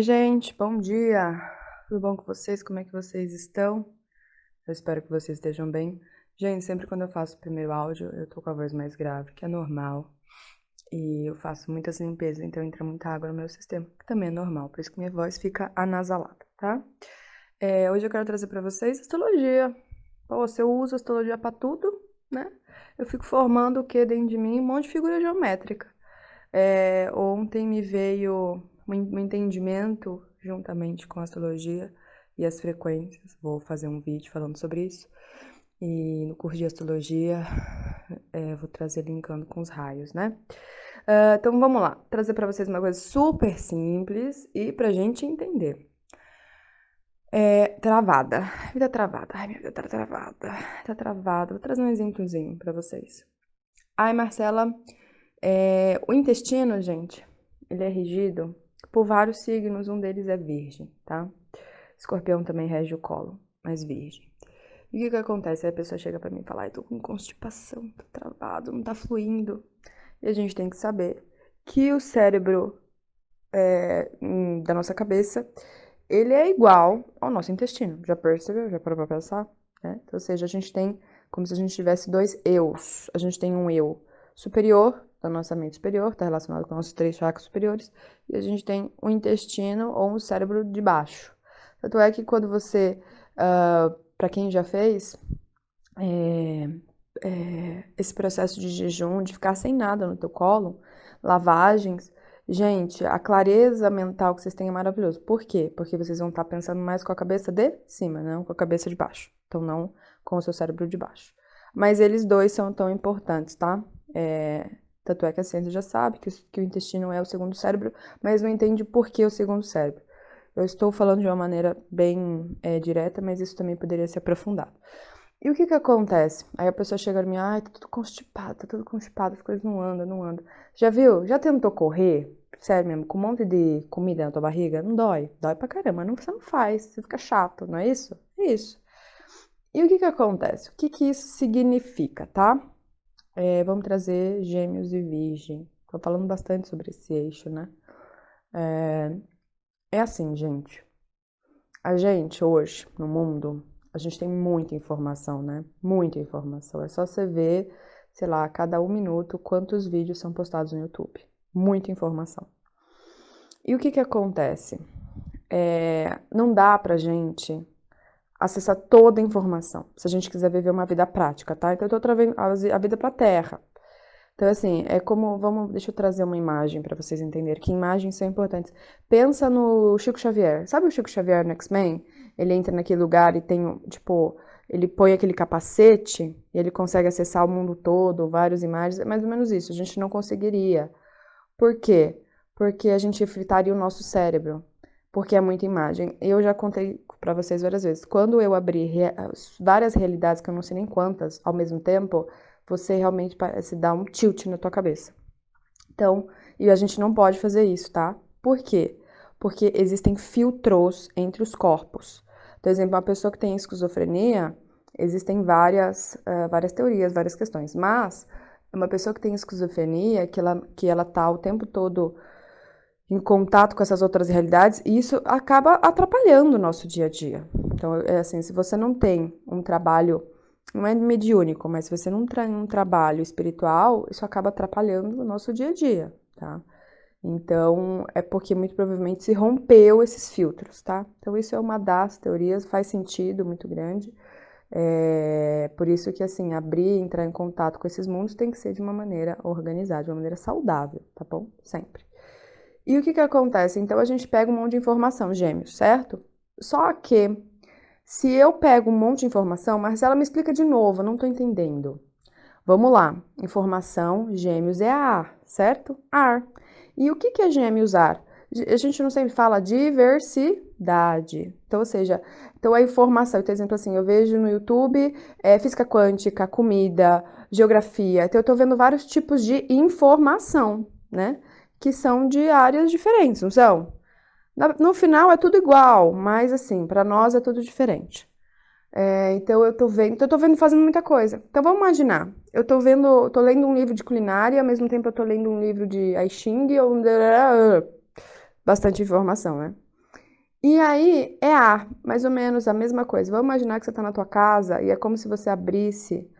Oi, gente, bom dia! Tudo bom com vocês? Como é que vocês estão? Eu espero que vocês estejam bem. Gente, sempre quando eu faço o primeiro áudio, eu tô com a voz mais grave, que é normal. E eu faço muitas limpezas, então entra muita água no meu sistema, que também é normal, por isso que minha voz fica anasalada, tá? Hoje eu quero trazer pra vocês astrologia. Pô, se eu uso astrologia pra tudo, né? Eu fico formando o que dentro de mim? Um monte de figura geométrica. Ontem me veio um entendimento, juntamente com a astrologia e as frequências. Vou fazer um vídeo falando sobre isso. E no curso de astrologia, vou trazer linkando com os raios, né? Então vamos lá, trazer para vocês uma coisa super simples e pra gente entender. Travada, vida travada. Ai, minha vida tá travada, tá travada. Vou trazer um exemplozinho pra vocês. Ai, Marcela, o intestino, gente, ele é regido por vários signos, um deles é virgem, tá? Escorpião também rege o colo, mas virgem. E o que que acontece? Aí a pessoa chega pra mim e fala, ai, tô com constipação, tô travado, não tá fluindo. E a gente tem que saber que o cérebro da nossa cabeça, ele é igual ao nosso intestino. Já percebeu? Já parou pra pensar? Então, ou seja, a gente tem como se a gente tivesse dois eus. A gente tem um eu superior, da nossa mente superior, está relacionado com nossos 3 chakras superiores, e a gente tem um intestino ou um cérebro de baixo. Tanto é que quando você, para quem já fez, esse processo de jejum, de ficar sem nada no teu colo, lavagens, gente, a clareza mental que vocês têm é maravilhoso. Por quê? Porque vocês vão estar pensando mais com a cabeça de cima, não com a cabeça de baixo. Então, não com o seu cérebro de baixo. Mas eles dois são tão importantes, tá? Tanto é que a ciência já sabe que o intestino é o segundo cérebro, mas não entende por que o segundo cérebro. Eu estou falando de uma maneira bem direta, mas isso também poderia ser aprofundado. E o que que acontece? Aí a pessoa chega em mim, ai, tá tudo constipado, as coisas não andam, não andam. Já viu? Já tentou correr? Sério mesmo, com um monte de comida na tua barriga? Não dói? Dói pra caramba, não, você não faz, você fica chato, não é isso? É isso. E o que que acontece? O que que isso significa, tá? Vamos trazer Gêmeos e Virgem. Tô falando bastante sobre esse eixo, né? É assim, gente. A gente hoje, no mundo, a gente tem muita informação, né? Muita informação. É só você ver, sei lá, a cada 1 minuto, quantos vídeos são postados no YouTube. Muita informação. E o que que acontece? Não dá pra gente acessar toda a informação, se a gente quiser viver uma vida prática, tá? Então eu tô trazendo a vida pra terra. Então, assim, é como, deixa eu trazer uma imagem para vocês entenderem, que imagens são importantes. Pensa no Chico Xavier. Sabe o Chico Xavier no X-Men? Ele entra naquele lugar e tem, tipo, ele põe aquele capacete e ele consegue acessar o mundo todo, várias imagens. É mais ou menos isso, a gente não conseguiria. Por quê? Porque a gente fritaria o nosso cérebro, porque é muita imagem. Eu já contei para vocês várias vezes. Quando eu abri várias realidades, que eu não sei nem quantas, ao mesmo tempo, você realmente parece dar um tilt na tua cabeça. Então, e a gente não pode fazer isso, tá? Por quê? Porque existem filtros entre os corpos. Por exemplo, uma pessoa que tem esquizofrenia, existem várias teorias, várias questões, mas uma pessoa que tem esquizofrenia, que ela tá o tempo todo em contato com essas outras realidades, e isso acaba atrapalhando o nosso dia a dia. Então, é assim, se você não tem um trabalho, não é mediúnico, mas se você não tem um trabalho espiritual, isso acaba atrapalhando o nosso dia a dia, tá? Então, é porque muito provavelmente se rompeu esses filtros, tá? Então, isso é uma das teorias, faz sentido muito grande. Por isso que, assim, abrir, entrar em contato com esses mundos tem que ser de uma maneira organizada, de uma maneira saudável, tá bom? Sempre. E o que que acontece? Então a gente pega um monte de informação, Gêmeos, certo? Só que se eu pego um monte de informação, Marcela, me explica de novo, eu não tô entendendo. Vamos lá. Informação, Gêmeos é ar, certo? Ar. E o que que é Gêmeos ar? A gente não sempre fala diversidade. Então, ou seja, então a informação, por exemplo, assim, eu vejo no YouTube física quântica, comida, geografia. Então eu tô vendo vários tipos de informação, né? Que são de áreas diferentes, não são? No final é tudo igual, mas assim, para nós é tudo diferente. Então eu tô vendo fazendo muita coisa. Então vamos imaginar, tô lendo um livro de culinária, ao mesmo tempo eu tô lendo um livro de I Ching, bastante informação, né? E aí é ar, mais ou menos a mesma coisa. Vamos imaginar que você está na tua casa e é como se você abrisse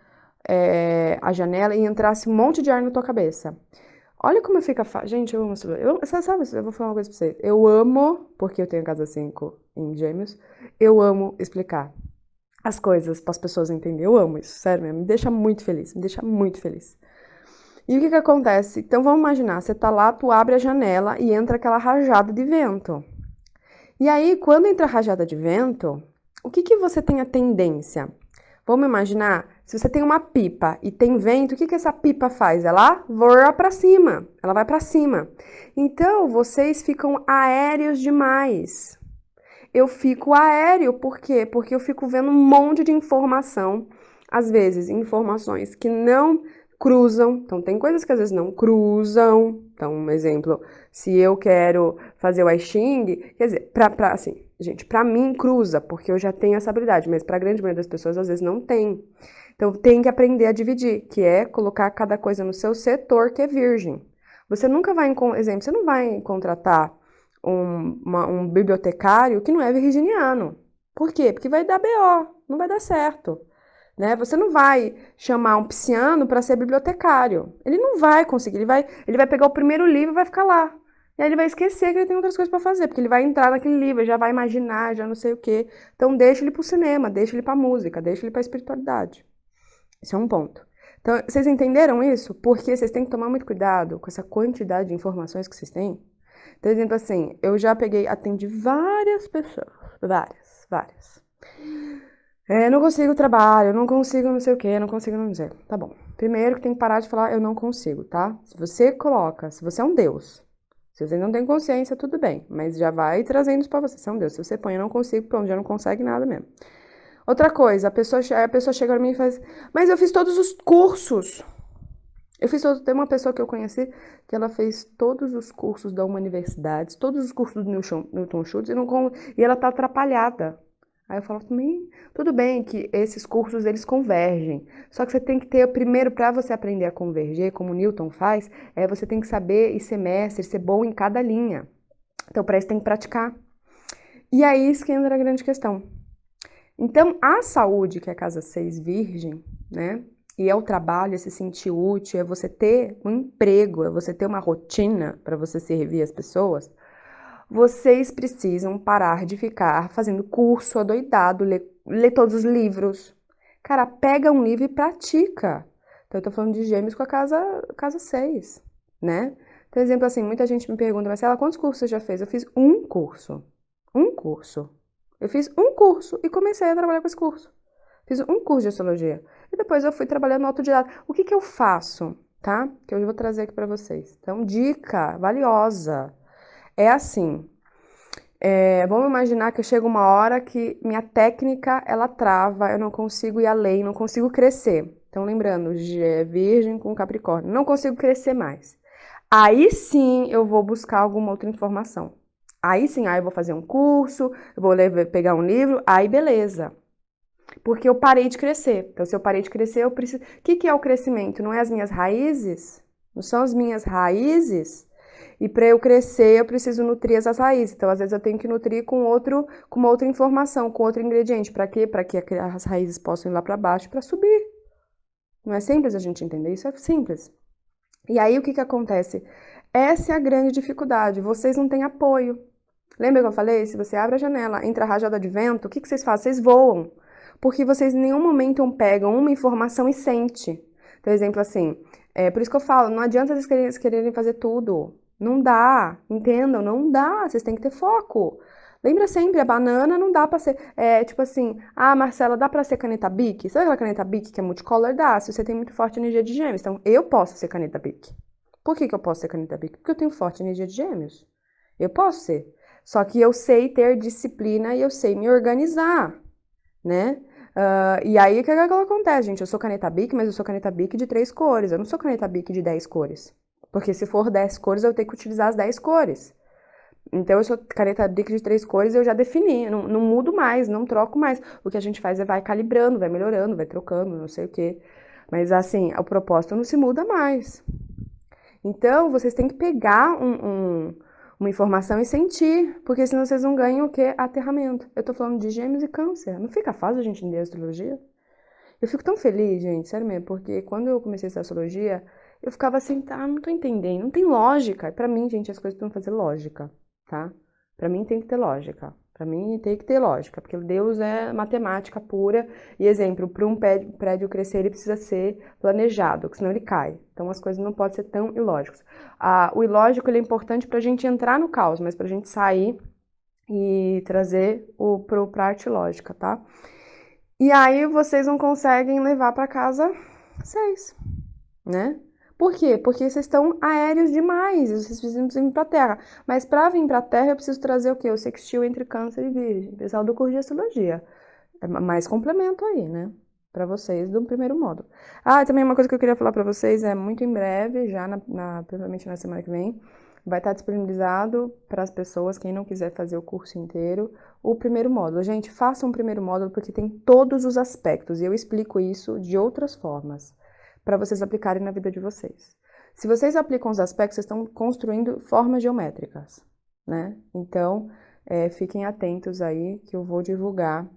a janela e entrasse um monte de ar na tua cabeça. Olha como fica fácil. Gente, eu amo isso. Você sabe, eu vou falar uma coisa pra você. Eu amo, porque eu tenho casa 5 em Gêmeos, eu amo explicar as coisas para as pessoas entenderem. Eu amo isso, sério mesmo. Me deixa muito feliz, me deixa muito feliz. E o que que acontece? Então vamos imaginar, você tá lá, tu abre a janela e entra aquela rajada de vento. E aí, quando entra a rajada de vento, o que que você tem a tendência? Vamos imaginar, se você tem uma pipa e tem vento, o que que essa pipa faz? Ela voa para cima, ela vai para cima. Então, vocês ficam aéreos demais. Eu fico aéreo, por quê? Porque eu fico vendo um monte de informação, às vezes informações que não cruzam, então tem coisas que às vezes não cruzam. Então, um exemplo, se eu quero fazer o I Ching, quer dizer, assim, gente, pra mim cruza, porque eu já tenho essa habilidade, mas pra grande maioria das pessoas às vezes não tem. Então tem que aprender a dividir, que é colocar cada coisa no seu setor que é virgem. Você nunca vai, exemplo, você não vai contratar um bibliotecário que não é virginiano. Por quê? Porque vai dar BO, não vai dar certo. Né? Você não vai chamar um pisciano para ser bibliotecário. Ele não vai conseguir. Ele vai pegar o primeiro livro e vai ficar lá. E aí ele vai esquecer que ele tem outras coisas para fazer, porque ele vai entrar naquele livro, já vai imaginar, já não sei o quê. Então deixa ele para o cinema, deixa ele para a música, deixa ele para a espiritualidade. Esse é um ponto. Então, vocês entenderam isso? Porque vocês têm que tomar muito cuidado com essa quantidade de informações que vocês têm. Por exemplo, assim, eu já atendi várias pessoas, várias. Não consigo trabalho, não consigo não sei o que, não consigo não dizer. Tá bom. Primeiro que tem que parar de falar eu não consigo, tá? Se você é um Deus. Se você não tem consciência, tudo bem. Mas já vai trazendo isso pra você. Você é um Deus. Se você põe eu não consigo, pronto, já não consegue nada mesmo. Outra coisa, a pessoa chega pra mim e faz, mas eu fiz todos os cursos. Tem uma pessoa que eu conheci que ela fez todos os cursos da uma universidade, todos os cursos do Newton Schultz e ela tá atrapalhada. Aí eu falo também, tudo bem que esses cursos eles convergem, só que você tem que ter, primeiro, para você aprender a converger, como o Newton faz, você tem que saber e ser mestre, ser bom em cada linha. Então, para isso tem que praticar. E aí isso que entra a grande questão. Então, a saúde, que é a casa 6 virgem, né? E é o trabalho, é se sentir útil, é você ter um emprego, é você ter uma rotina para você servir as pessoas. Vocês precisam parar de ficar fazendo curso adoidado, ler todos os livros. Cara, pega um livro e pratica. Então, eu tô falando de Gêmeos com a casa 6, né? Por exemplo, assim, muita gente me pergunta, Marcela, quantos cursos você já fez? Eu fiz um curso. Um curso. Eu fiz um curso e comecei a trabalhar com esse curso. Fiz um curso de astrologia. E depois eu fui trabalhando no autodidata. O que que eu faço, tá? Que eu vou trazer aqui para vocês. Então, dica valiosa. É assim, vamos imaginar que eu chego uma hora que minha técnica, ela trava, eu não consigo ir além, não consigo crescer. Então, lembrando, Virgem com Capricórnio, não consigo crescer mais. Aí sim eu vou buscar alguma outra informação. Aí sim, aí eu vou fazer um curso, eu vou pegar um livro, aí beleza. Porque eu parei de crescer. Então, se eu parei de crescer, eu preciso. O que que é o crescimento? Não é as minhas raízes? Não são as minhas raízes? E para eu crescer, eu preciso nutrir essas raízes. Então, às vezes, eu tenho que nutrir com uma outra informação, com outro ingrediente. Para quê? Para que as raízes possam ir lá para baixo para subir. Não é simples a gente entender? Isso é simples. E aí, o que que acontece? Essa é a grande dificuldade. Vocês não têm apoio. Lembra que eu falei? Se você abre a janela, entra a rajada de vento, o que que vocês fazem? Vocês voam. Porque vocês em nenhum momento pegam uma informação e sente. Então, exemplo assim, por isso que eu falo, não adianta vocês quererem fazer tudo. Não dá, entendam, não dá, vocês têm que ter foco. Lembra sempre, a banana não dá pra ser, tipo assim, Marcela, dá pra ser caneta Bic? Sabe aquela caneta Bic que é multicolor? Dá, se você tem muito forte energia de gêmeos. Então, eu posso ser caneta Bic. Por que que eu posso ser caneta Bic? Porque eu tenho forte energia de gêmeos. Eu posso ser. Só que eu sei ter disciplina e eu sei me organizar, né? E aí, o que acontece, gente? Eu sou caneta Bic, mas eu sou caneta Bic de 3 cores. Eu não sou caneta Bic de 10 cores. Porque se for 10 cores, eu tenho que utilizar as 10 cores. Então, eu sou caneta Bic de 3 cores, eu já defini. Não mudo mais, não troco mais. O que a gente faz é vai calibrando, vai melhorando, vai trocando, não sei o quê. Mas, assim, o propósito não se muda mais. Então, vocês têm que pegar uma informação e sentir, porque senão vocês não ganham o quê? Aterramento. Eu tô falando de Gêmeos e Câncer. Não fica fácil a gente entender a astrologia? Eu fico tão feliz, gente, sério mesmo, porque quando eu comecei essa astrologia, eu ficava assim, tá, não tô entendendo, não tem lógica. E pra mim, gente, as coisas precisam fazer lógica, tá? Pra mim tem que ter lógica. Pra mim tem que ter lógica, porque Deus é matemática pura. E exemplo, para um prédio crescer, ele precisa ser planejado, porque senão ele cai. Então as coisas não podem ser tão ilógicas. O ilógico ele é importante pra gente entrar no caos, mas pra gente sair e trazer pra arte lógica, tá? E aí vocês não conseguem levar pra casa 6, né? Por quê? Porque vocês estão aéreos demais, vocês precisam vir pra Terra. Mas para vir pra Terra eu preciso trazer o quê? O sextil entre Câncer e Virgem. Pessoal do curso de astrologia. É mais complemento aí, né? Pra vocês do primeiro módulo. Também uma coisa que eu queria falar pra vocês é muito em breve, já provavelmente na semana que vem, vai estar disponibilizado para as pessoas, quem não quiser fazer o curso inteiro, o primeiro módulo. Gente, façam o primeiro módulo porque tem todos os aspectos e eu explico isso de outras formas para vocês aplicarem na vida de vocês. Se vocês aplicam os aspectos, vocês estão construindo formas geométricas, né? Então, fiquem atentos aí que eu vou divulgar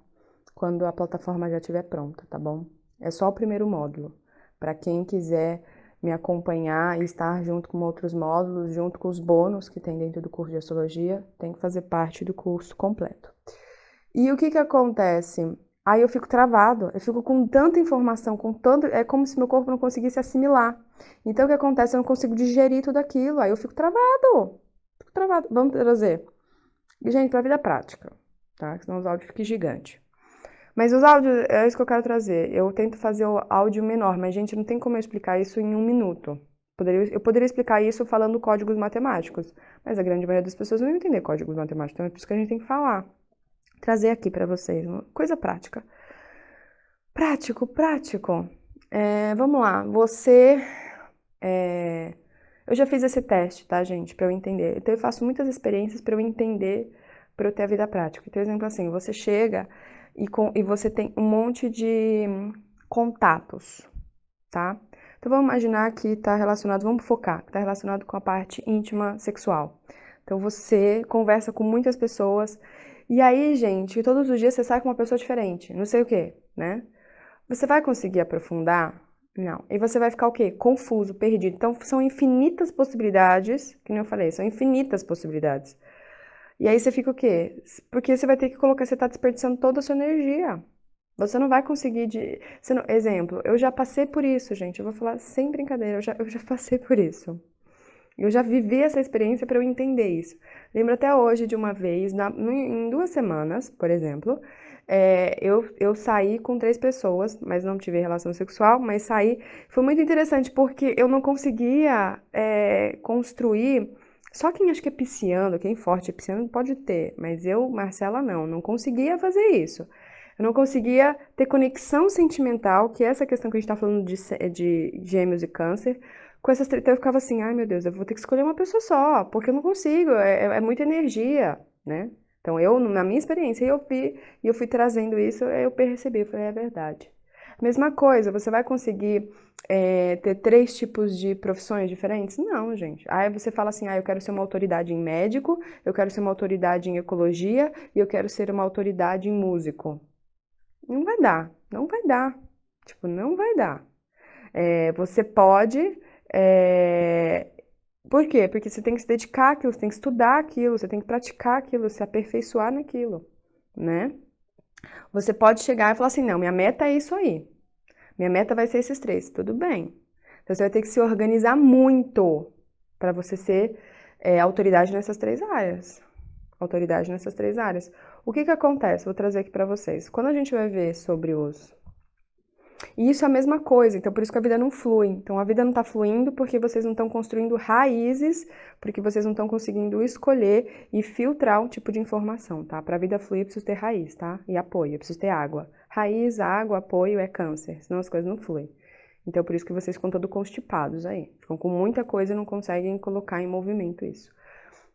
quando a plataforma já estiver pronta, tá bom? É só o primeiro módulo. Para quem quiser me acompanhar e estar junto com outros módulos, junto com os bônus que tem dentro do curso de astrologia, tem que fazer parte do curso completo. E o que que acontece? Aí eu fico travado, eu fico com tanta informação, é como se meu corpo não conseguisse assimilar. Então o que acontece? Eu não consigo digerir tudo aquilo, aí eu fico travado. Vamos trazer. Gente, para a vida prática, tá? Senão os áudios ficam gigantes. Mas os áudios, é isso que eu quero trazer. Eu tento fazer o áudio menor, mas, gente, não tem como eu explicar isso em 1 minuto. Eu poderia explicar isso falando códigos matemáticos, mas a grande maioria das pessoas não vai entender códigos matemáticos, então é por isso que a gente tem que falar. Trazer aqui pra vocês, uma coisa prática. Prático. Vamos lá, eu já fiz esse teste, tá, gente, pra eu entender. Então eu faço muitas experiências pra eu entender, pra eu ter a vida prática. Então, por exemplo, assim, você chega e você tem um monte de contatos, tá? Então vamos imaginar que tá relacionado, vamos focar, que tá relacionado com a parte íntima sexual. Então você conversa com muitas pessoas e aí, gente, todos os dias você sai com uma pessoa diferente, não sei o quê, né? Você vai conseguir aprofundar? Não. E você vai ficar o quê? Confuso, perdido. Então, são infinitas possibilidades, que nem eu falei, são infinitas possibilidades. E aí você fica o quê? Porque você vai ter que colocar, você está desperdiçando toda a sua energia. Você não vai conseguir exemplo, eu já passei por isso, gente. Eu vou falar sem brincadeira, eu já passei por isso. Eu já vivi essa experiência para eu entender isso. Lembro até hoje de uma vez, em 2 semanas, por exemplo, eu saí com 3 pessoas, mas não tive relação sexual, mas saí. Foi muito interessante porque eu não conseguia construir. Só quem acha que é pisciano, quem forte é pisciano pode ter, mas eu, Marcela, não conseguia fazer isso. Eu não conseguia ter conexão sentimental, que é essa questão que a gente está falando de gêmeos e câncer, com essas treta eu ficava assim, ai meu Deus, eu vou ter que escolher uma pessoa só, porque eu não consigo, é muita energia, né? Então na minha experiência, eu fui trazendo isso, eu percebi, eu falei, é verdade. Mesma coisa, você vai conseguir ter 3 tipos de profissões diferentes? Não, gente. Aí você fala assim, eu quero ser uma autoridade em médico, eu quero ser uma autoridade em ecologia e eu quero ser uma autoridade em músico. Não vai dar, não vai dar. Tipo, não vai dar. Você pode. é, Por quê? Porque você tem que se dedicar àquilo, você tem que estudar aquilo, você tem que praticar aquilo, se aperfeiçoar naquilo, né? Você pode chegar e falar assim, não, minha meta é isso aí. Minha meta vai ser esses 3, tudo bem. Então você vai ter que se organizar muito para você ser autoridade nessas 3 áreas. Autoridade nessas 3 áreas. O que que acontece? Vou trazer aqui para vocês. Quando a gente vai ver sobre e isso é a mesma coisa, então por isso que a vida não flui. Então a vida não está fluindo porque vocês não estão construindo raízes, porque vocês não estão conseguindo escolher e filtrar um tipo de informação, tá? Para a vida fluir, eu preciso ter raiz, tá? E apoio, eu preciso ter água. Raiz, água, apoio é câncer, senão as coisas não fluem. Então por isso que vocês ficam todos constipados aí. Ficam com muita coisa e não conseguem colocar em movimento isso.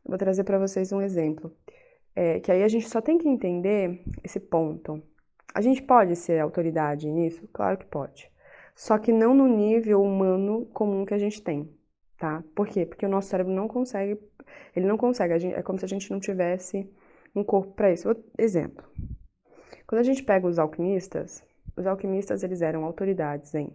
Eu vou trazer para vocês um exemplo. Que aí a gente só tem que entender esse ponto. A gente pode ser autoridade nisso? Claro que pode. Só que não no nível humano comum que a gente tem. tá? Por quê? Porque o nosso cérebro não consegue, ele não consegue, é como se a gente não tivesse um corpo para isso. Exemplo, quando a gente pega os alquimistas eles eram autoridades em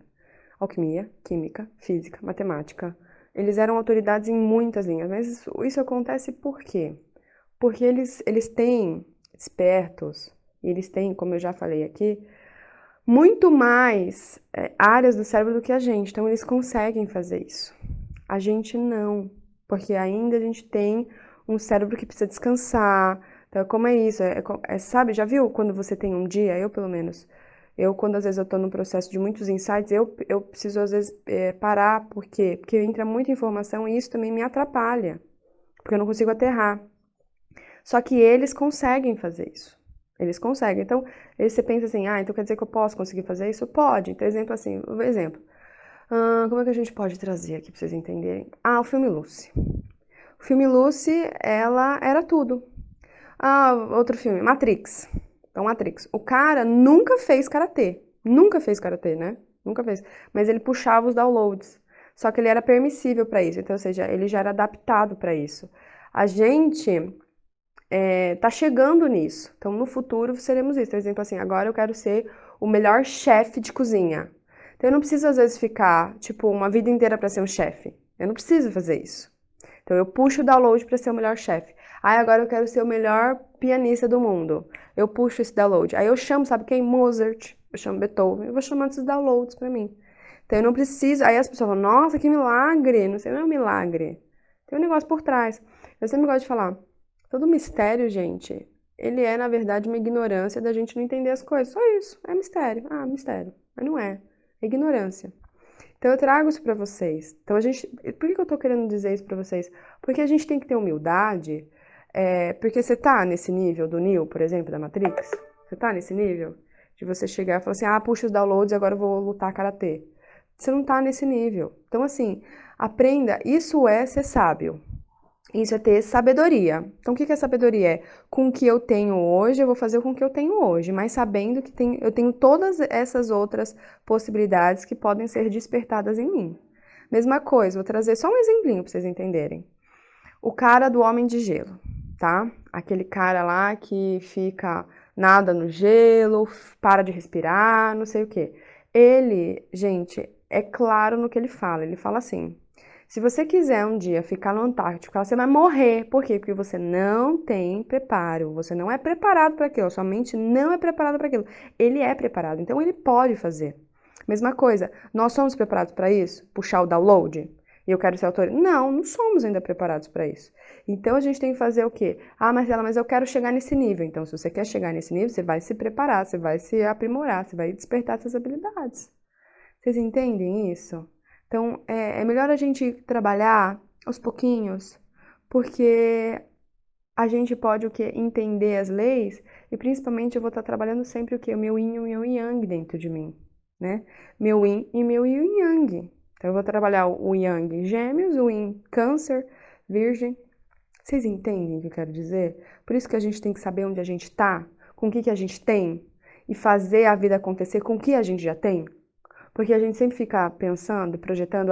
alquimia, química, física, matemática. Eles eram autoridades em muitas linhas, mas isso acontece por quê? Porque eles têm espertos, e eles têm, como eu já falei aqui, muito mais áreas do cérebro do que a gente, então eles conseguem fazer isso. A gente não, porque ainda a gente tem um cérebro que precisa descansar. Então, como é isso? Sabe, já viu quando você tem um dia, eu pelo menos, quando às vezes eu tô num processo de muitos insights, eu preciso às vezes parar, por quê? Porque entra muita informação e isso também me atrapalha, porque eu não consigo aterrar. Só que eles conseguem fazer isso. Eles conseguem. Então, você pensa assim, então quer dizer que eu posso conseguir fazer isso? Pode. Então, exemplo. Como é que a gente pode trazer aqui pra vocês entenderem? O filme Lucy. O filme Lucy, ela era tudo. Outro filme, Matrix. Então, Matrix. O cara nunca fez karatê. Nunca fez karatê, né? Nunca fez. Mas ele puxava os downloads. Só que ele era permissível para isso. Então, ou seja, ele já era adaptado para isso. A gente tá chegando nisso. Então, no futuro, seremos isso. Por exemplo, assim, agora eu quero ser o melhor chefe de cozinha. Então, eu não preciso, às vezes, ficar, tipo, uma vida inteira para ser um chefe. Eu não preciso fazer isso. Então, eu puxo o download para ser o melhor chefe. Agora eu quero ser o melhor pianista do mundo. Eu puxo esse download. Aí eu chamo, sabe quem? Mozart. Eu chamo Beethoven. Eu vou chamando esses downloads para mim. Então, eu não preciso... Aí as pessoas falam, nossa, que milagre. Não sei, não é um milagre. Tem um negócio por trás. Eu sempre gosto de falar... Todo mistério, gente, ele é, na verdade, uma ignorância da gente não entender as coisas. Só isso. É mistério. Mistério. Mas não é. É ignorância. Então, eu trago isso pra vocês. Então, por que eu tô querendo dizer isso pra vocês? Porque a gente tem que ter humildade. Porque você tá nesse nível do Neo, por exemplo, da Matrix? Você tá nesse nível? De você chegar e falar assim, puxa os downloads e agora eu vou lutar karatê. Você não tá nesse nível. Então, assim, aprenda. Isso é ser sábio. Isso é ter sabedoria. Então, o que é sabedoria? Com o que eu tenho hoje, eu vou fazer com o que eu tenho hoje, mas sabendo que eu tenho todas essas outras possibilidades que podem ser despertadas em mim. Mesma coisa, vou trazer só um exemplinho para vocês entenderem. O cara do Homem de Gelo, tá? Aquele cara lá que fica nada no gelo, para de respirar, não sei o quê. Ele, gente, é claro no que ele fala. Ele fala assim: se você quiser um dia ficar no Antártico, você vai morrer. Por quê? Porque você não tem preparo. Você não é preparado para aquilo. Sua mente não é preparada para aquilo. Ele é preparado, então ele pode fazer. Mesma coisa, nós somos preparados para isso? Puxar o download? E eu quero ser autor? Não, não somos ainda preparados para isso. Então a gente tem que fazer o quê? Marcela, mas eu quero chegar nesse nível. Então, se você quer chegar nesse nível, você vai se preparar, você vai se aprimorar, você vai despertar essas habilidades. Vocês entendem isso? Então, é melhor a gente trabalhar aos pouquinhos, porque a gente pode o quê? Entender as leis, e principalmente eu vou estar trabalhando sempre o quê? O meu yin e o meu yang dentro de mim, né? Meu yin e meu yin yang. Então, eu vou trabalhar o yang gêmeos, o yin câncer, virgem. Vocês entendem o que eu quero dizer? Por isso que a gente tem que saber onde a gente está, com o que a gente tem, e fazer a vida acontecer com o que a gente já tem. Porque a gente sempre fica pensando, projetando,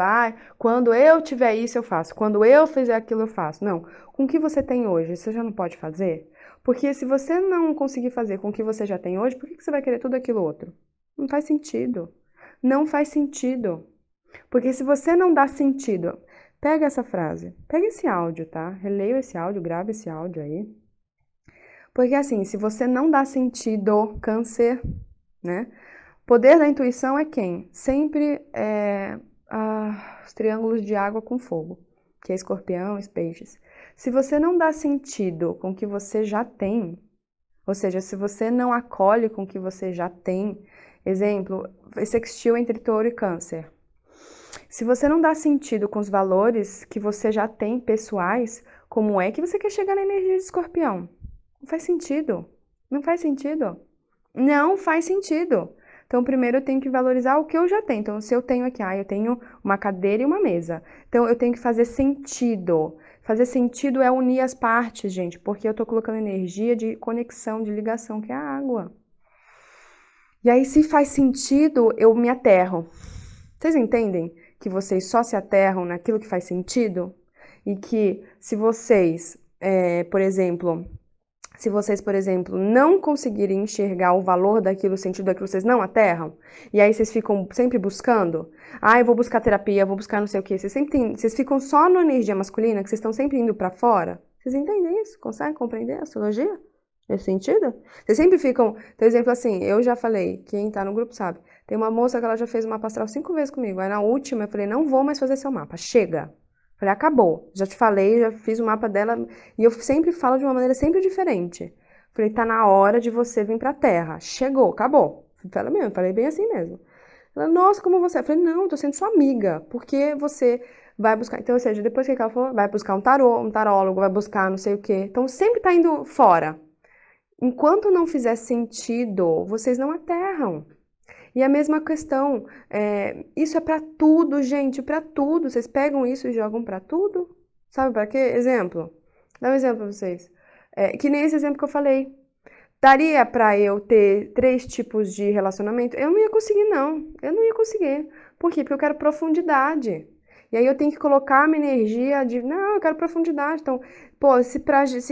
quando eu tiver isso eu faço, quando eu fizer aquilo eu faço. Não, com o que você tem hoje, você já não pode fazer? Porque se você não conseguir fazer com o que você já tem hoje, por que você vai querer tudo aquilo outro? Não faz sentido. Não faz sentido. Porque se você não dá sentido, pega essa frase, pega esse áudio, tá? Releia esse áudio, grava esse áudio aí. Porque assim, se você não dá sentido, câncer, né? Poder da intuição é quem? Sempre os triângulos de água com fogo, que é escorpião e peixes. Se você não dá sentido com o que você já tem, ou seja, se você não acolhe com o que você já tem, exemplo, sextil entre touro e câncer. Se você não dá sentido com os valores que você já tem pessoais, como é que você quer chegar na energia de escorpião? Não faz sentido. Não faz sentido. Não faz sentido. Então, primeiro eu tenho que valorizar o que eu já tenho. Então, se eu tenho aqui, eu tenho uma cadeira e uma mesa. Então, eu tenho que fazer sentido. Fazer sentido é unir as partes, gente, porque eu tô colocando energia de conexão, de ligação, que é a água. E aí, se faz sentido, eu me aterro. Vocês entendem? que vocês só se aterram naquilo que faz sentido? E que se vocês, por exemplo, não conseguirem enxergar o valor daquilo, o sentido daquilo, vocês não aterram? E aí vocês ficam sempre buscando? Ah, eu vou buscar terapia, eu vou buscar não sei o quê. Vocês ficam só na energia masculina, que vocês estão sempre indo pra fora? Vocês entendem isso? Conseguem compreender a astrologia? Nesse sentido? Vocês sempre ficam... Por exemplo, assim, eu já falei, quem tá no grupo sabe, tem uma moça que ela já fez o mapa astral 5 vezes comigo. Aí na última eu falei, não vou mais fazer seu mapa, chega. Falei, acabou. Já te falei, já fiz o mapa dela. E eu sempre falo de uma maneira sempre diferente. Falei, tá na hora de você vir pra Terra. Chegou, acabou. Falei bem assim mesmo. Ela, nossa, como você? Eu falei, não, eu tô sendo sua amiga. Porque você vai buscar... Então, ou seja, depois que ela falou, vai buscar um tarô, um tarólogo, vai buscar não sei o quê. Então, sempre tá indo fora. Enquanto não fizer sentido, vocês não aterram. E a mesma questão, isso é pra tudo, gente, pra tudo. Vocês pegam isso e jogam pra tudo? Sabe pra quê? Exemplo. Dá um exemplo pra vocês. Que nem esse exemplo que eu falei. Daria pra eu ter 3 tipos de relacionamento? Eu não ia conseguir, não. Eu não ia conseguir. Por quê? Porque eu quero profundidade. E aí eu tenho que colocar a minha energia de, não, eu quero profundidade. Então, pô, se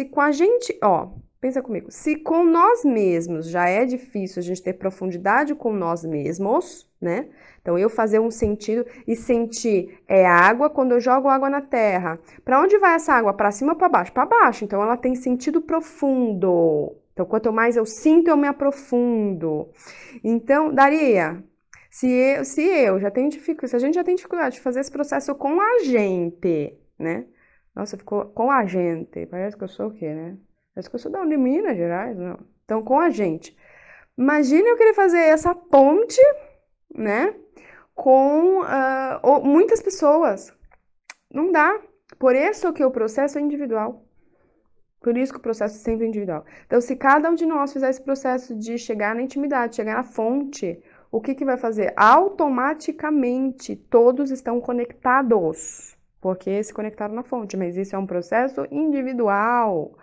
com a gente, ó, pensa comigo, se com nós mesmos já é difícil a gente ter profundidade com nós mesmos, né? Então, eu fazer um sentido e sentir água quando eu jogo água na terra. Para onde vai essa água? Para cima ou para baixo? Para baixo. Então, ela tem sentido profundo. Então, quanto mais eu sinto, eu me aprofundo. Então, Daria, se eu já tenho dificuldade, se a gente já tem dificuldade de fazer esse processo com a gente, né? Nossa, ficou com a gente. Parece que eu sou o quê, né? Parece que eu sou da Minas Gerais, não. Então, com a gente. Imagina eu querer fazer essa ponte, né? Com muitas pessoas. Não dá. Por isso que o processo é individual. Por isso que o processo é sempre individual. Então, se cada um de nós fizer esse processo de chegar na intimidade, chegar na fonte, o que vai fazer? Automaticamente, todos estão conectados, porque se conectaram na fonte, mas isso é um processo individual.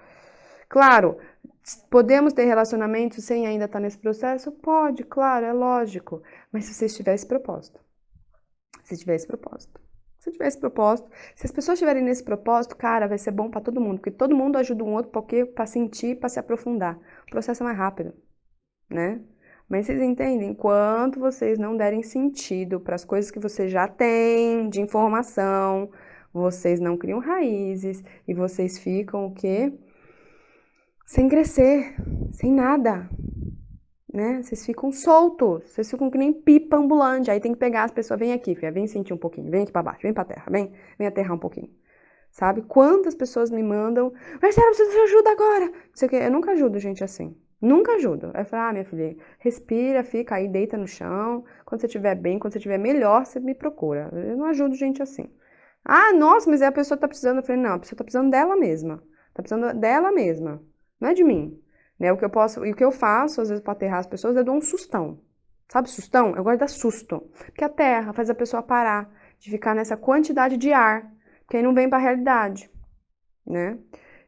Claro, podemos ter relacionamentos sem ainda estar nesse processo? Pode, claro, é lógico. Mas se você tiver esse propósito. Se tiver esse propósito. Se tiver esse propósito, se as pessoas estiverem nesse propósito, cara, vai ser bom para todo mundo, porque todo mundo ajuda um outro para sentir, para se aprofundar. O processo é mais rápido, né? Mas vocês entendem? Enquanto vocês não derem sentido para as coisas que você já têm de informação, vocês não criam raízes e vocês ficam o quê? Sem crescer, sem nada, né? Vocês ficam soltos, vocês ficam que nem pipa ambulante. Aí tem que pegar as pessoas, vem aqui, filha, vem sentir um pouquinho, vem aqui pra baixo, vem pra terra, vem aterrar um pouquinho. Sabe? Quantas pessoas me mandam, Marcela, preciso de ajuda agora. Não sei o quê. Eu nunca ajudo gente assim. Nunca ajudo. Aí eu falo, minha filha, respira, fica aí, deita no chão. Quando você estiver bem, quando você estiver melhor, você me procura. Eu não ajudo gente assim. Ah, nossa, mas a pessoa tá precisando. Eu falei, não, a pessoa tá precisando dela mesma. Tá precisando dela mesma. Não é de mim. Né? O que eu posso, e o que eu faço, às vezes, para aterrar as pessoas, eu dou um sustão. Sabe sustão? Eu gosto de dar susto. Porque a terra faz a pessoa parar de ficar nessa quantidade de ar, que aí não vem para a realidade, né?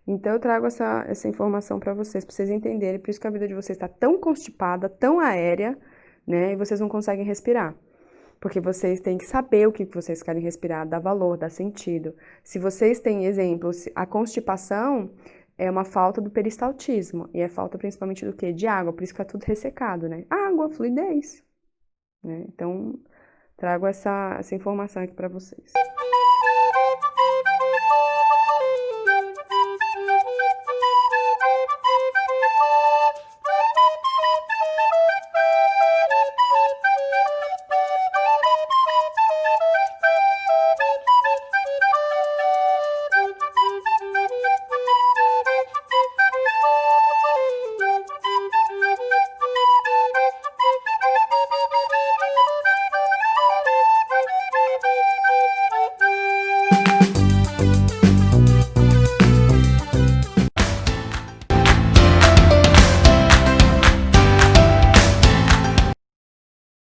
Então eu trago essa informação para vocês entenderem. Por isso que a vida de vocês está tão constipada, tão aérea, né? E vocês não conseguem respirar. Porque vocês têm que saber o que vocês querem respirar, dar valor, dar sentido. Se vocês têm exemplos, a constipação é uma falta do peristaltismo. E é falta principalmente do quê? De água. Por isso que é tudo ressecado, né? Água, fluidez. Né? Então, trago essa informação aqui para vocês.